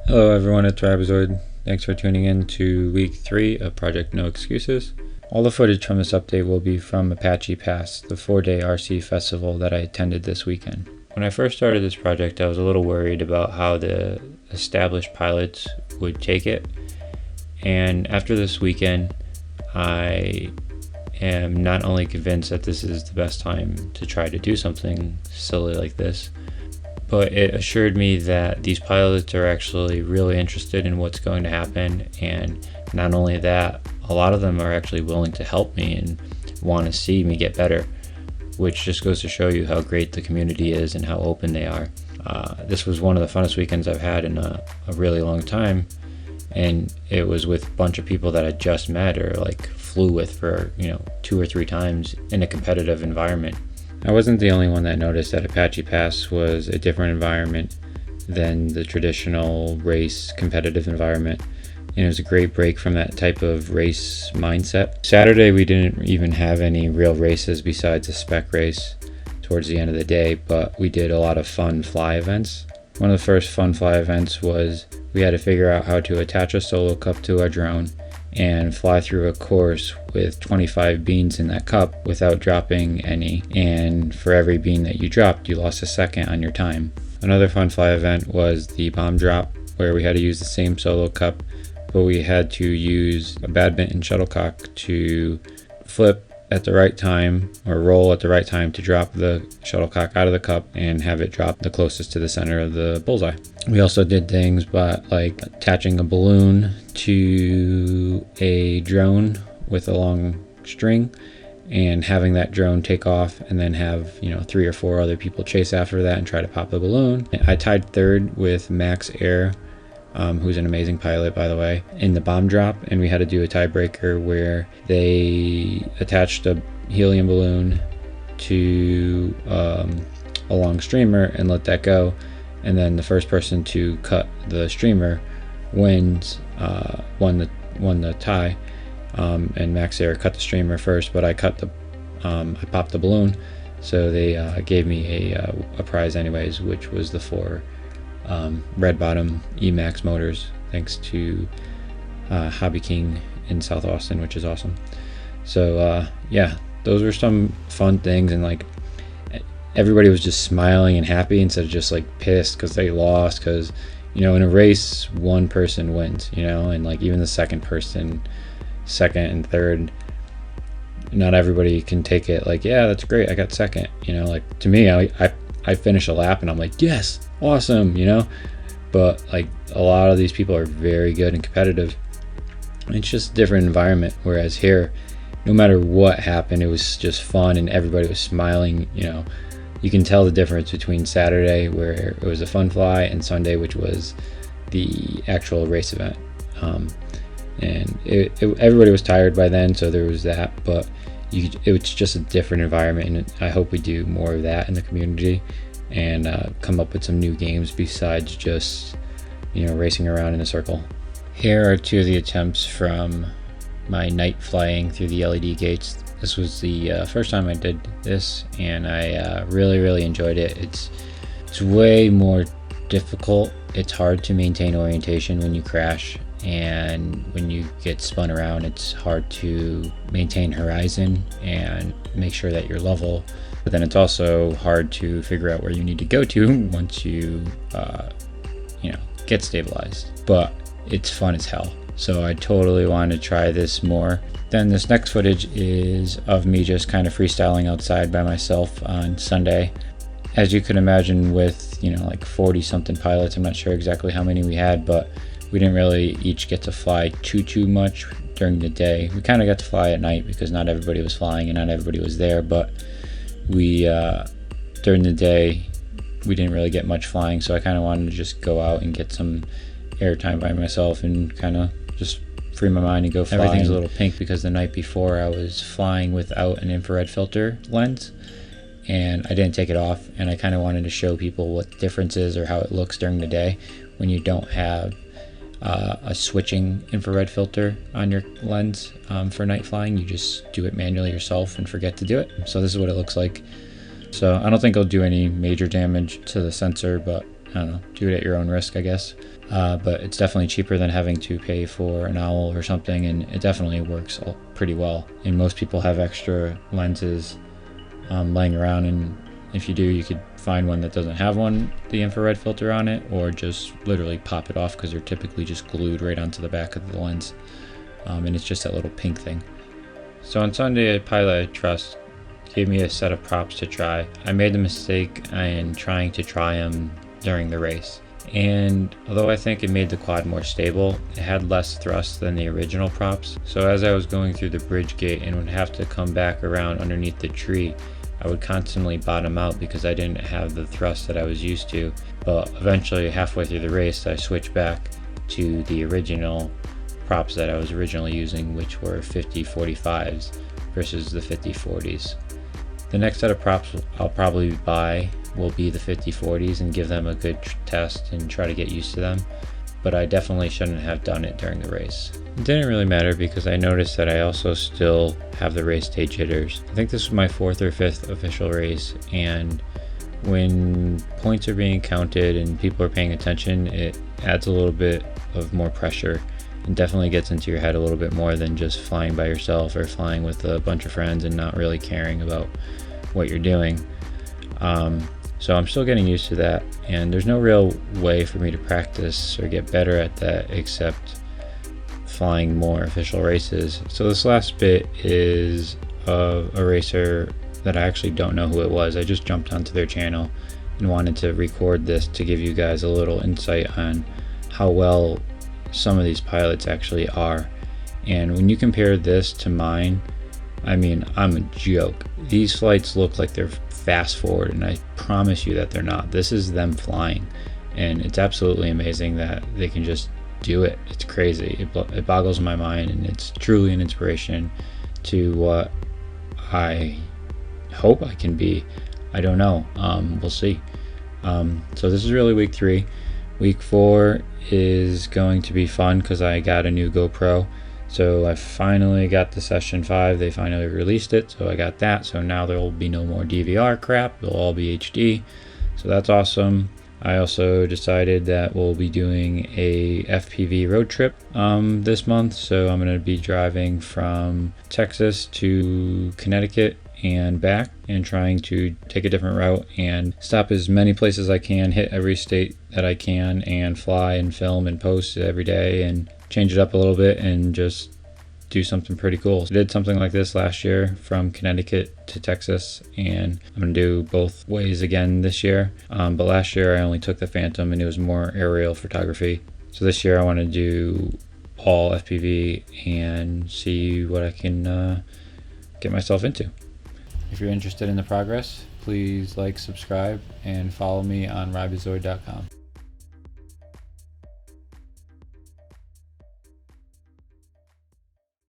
Hello everyone at Trapezoid. Thanks for tuning in to week 3 of Project No Excuses. All the footage from this update will be from Apache Pass, the 4-day RC festival that I attended this weekend. When I first started this project, I was a little worried about how the established pilots would take it. And after this weekend, I am not only convinced that this is the best time to try to do something silly like this, but it assured me that these pilots are actually really interested in what's going to happen, and not only that, a lot of them are actually willing to help me and want to see me get better, which just goes to show you how great the community is and how open they are. This was one of the funnest weekends I've had in a really long time, and it was with a bunch of people that I just met or like flew with for 2 or 3 times in a competitive environment. I wasn't the only one that noticed that Apache Pass was a different environment than the traditional race competitive environment, and it was a great break from that type of race mindset. Saturday we didn't even have any real races besides a spec race towards the end of the day, but we did a lot of fun fly events. One of the first fun fly events was we had to figure out how to attach a solo cup to our drone and fly through a course with 25 beans in that cup without dropping any, and for every bean that you dropped you lost a second on your time. Another fun fly event was the bomb drop, where we had to use the same solo cup, but we had to use a badminton shuttlecock to flip at the right time or roll at the right time to drop the shuttlecock out of the cup and have it drop the closest to the center of the bullseye. We also did things like attaching a balloon to a drone with a long string and having that drone take off, and then have 3 or 4 other people chase after that and try to pop the balloon. I tied third with Max Air, who's an amazing pilot, by the way, in the bomb drop, and we had to do a tiebreaker where they attached a helium balloon to a long streamer and let that go, and then the first person to cut the streamer won the tie. And Max Air cut the streamer first, but I popped the balloon, so they gave me a prize anyways, which was the 4 red bottom Emax motors, thanks to Hobby King in South Austin, which is awesome. So yeah, those were some fun things, and everybody was just smiling and happy instead of just pissed because they lost, because in a race one person wins, and even the second and third, not everybody can take it yeah, that's great, I got second. To me, I finish a lap and I'm like, yes, awesome, but a lot of these people are very good and competitive. It's just a different environment, whereas here, no matter what happened, it was just fun and everybody was smiling. You can tell the difference between Saturday, where it was a fun fly, and Sunday, which was the actual race event. And everybody was tired by then, so there was that, but it was just a different environment, and I hope we do more of that in the community and come up with some new games besides just racing around in a circle. Here are 2 of the attempts from my night flying through the LED gates. This was the first time I did this, and I really enjoyed it. It's way more difficult. It's hard to maintain orientation when you crash, and when you get spun around, it's hard to maintain horizon and make sure that you're level. But then it's also hard to figure out where you need to go to once you get stabilized. But it's fun as hell, so I totally want to try this more. Then this next footage is of me just kind of freestyling outside by myself on Sunday. As you can imagine, with 40 something pilots, I'm not sure exactly how many we had, but we didn't really each get to fly too much during the day. We kind of got to fly at night because not everybody was flying and not everybody was there, but we during the day we didn't really get much flying, so I kind of wanted to just go out and get some airtime by myself and kind of just free my mind and go fly. Everything's a little pink because the night before I was flying without an infrared filter lens, and I didn't take it off, and I kind of wanted to show people what the difference is, or how it looks during the day when you don't have a switching infrared filter on your lens for night flying. You just do it manually yourself and forget to do it. So this is what it looks like. So I don't think it'll do any major damage to the sensor, but I don't know, do it at your own risk, I guess. but it's definitely cheaper than having to pay for an owl or something, and it definitely works pretty well. And most people have extra lenses laying around, and if you do, you could find one that doesn't have the infrared filter on it, or just literally pop it off, because they're typically just glued right onto the back of the lens, and it's just that little pink thing. So on Sunday, a pilot I trust gave me a set of props to try. I made the mistake in trying to try them during the race, and although I think it made the quad more stable, it had less thrust than the original props. So as I was going through the bridge gate and would have to come back around underneath the tree, I would constantly bottom out because I didn't have the thrust that I was used to. But eventually, halfway through the race, I switched back to the original props that I was originally using, which were 50-45s versus the 50-40s. The next set of props I'll probably buy will be the 50-40s and give them a good test and try to get used to them, but I definitely shouldn't have done it during the race. It didn't really matter because I noticed that I also still have the race day jitters. I think this was my 4th or 5th official race, and when points are being counted and people are paying attention, it adds a little bit of more pressure and definitely gets into your head a little bit more than just flying by yourself or flying with a bunch of friends and not really caring about what you're doing. So I'm still getting used to that, and there's no real way for me to practice or get better at that except flying more official races. So this last bit is of a racer that I actually don't know who it was. I just jumped onto their channel and wanted to record this to give you guys a little insight on how well some of these pilots actually are. And when you compare this to mine, I mean, I'm a joke. These flights look like they're fast forward, and I promise you that they're not. This is them flying, and it's absolutely amazing that they can just do it. It's crazy. It boggles my mind, and it's truly an inspiration to what I hope I can be. I don't know. We'll see. So this is really week 3. Week 4 is going to be fun because I got a new GoPro. So I finally got the Session 5. They finally released it, so I got that. So now there will be no more DVR crap. It'll all be HD. So that's awesome. I also decided that we'll be doing a FPV road trip this month. So I'm going to be driving from Texas to Connecticut and back, and trying to take a different route and stop as many places as I can, hit every state that I can, and fly and film and post every day and change it up a little bit and just do something pretty cool. I did something like this last year from Connecticut to Texas, and I'm going to do both ways again this year. But last year I only took the Phantom and it was more aerial photography. So this year I want to do all FPV and see what I can get myself into. If you're interested in the progress, please like, subscribe, and follow me on ribozoid.com.